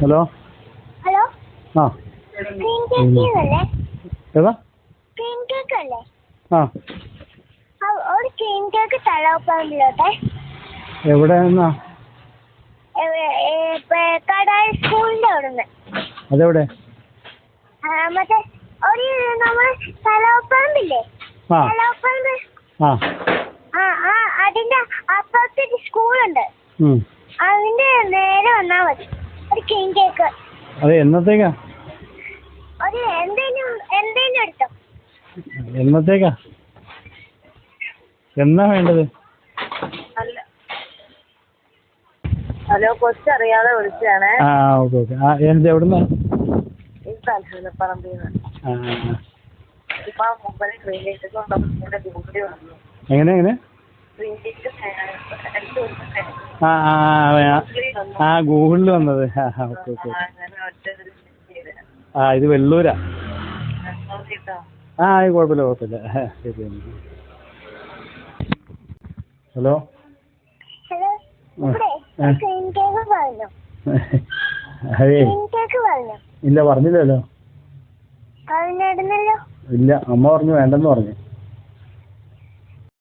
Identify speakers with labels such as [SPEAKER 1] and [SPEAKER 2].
[SPEAKER 1] Hello
[SPEAKER 2] hello
[SPEAKER 1] ആ ഏതാ
[SPEAKER 2] ഒരു ക്രീം കേക്ക് തളപ്പറമ്പിലോട്ടെ.
[SPEAKER 1] എവിടെ നിന്നാ?
[SPEAKER 2] കടായി സ്കൂളിന്റെ അവിടുന്ന്.
[SPEAKER 1] അതെവിടെ?
[SPEAKER 2] മറ്റേ ഒരു നമ്മൾ തളപ്പറമ്പില്ലേ, തളപ്പറമ്പ് അതിന്റെ അപ്പുറത്തൊരു സ്കൂളുണ്ട്. അതിന്റെ നേരെ വന്നാ മതി. ഒരു ക്രീം കേക്ക്.
[SPEAKER 1] അത് എന്നത്തേക്കാ?
[SPEAKER 2] ഒരു എന്തേലും എടുത്തോ.
[SPEAKER 1] എന്നത്തേക്കാ? എന്നാ വേണ്ടത്?
[SPEAKER 3] ഹലോ, കൊച്ചറിയാതെ വിളിച്ചാണേ.
[SPEAKER 1] Okay okay. എവിടുന്നാ?
[SPEAKER 3] പറമ്പിന്ന്. ഇപ്പൊ മുമ്പേ ക്രീം കേക്ക് ഗൂഗിളിൽ വന്നു.
[SPEAKER 1] എങ്ങനെ എങ്ങനെ? ഗൂഗിളിൽ വന്നത്. Okay okay. ഇത് വെള്ളൂരാ. കുഴപ്പമില്ല കുഴപ്പമില്ല. ശരി. ഹലോ അതെ, ഇല്ല പറഞ്ഞില്ലല്ലോ.
[SPEAKER 2] പറഞ്ഞിരുന്നല്ലോ.
[SPEAKER 1] ഇല്ല, അമ്മ പറഞ്ഞു വേണ്ടെന്ന് പറഞ്ഞു.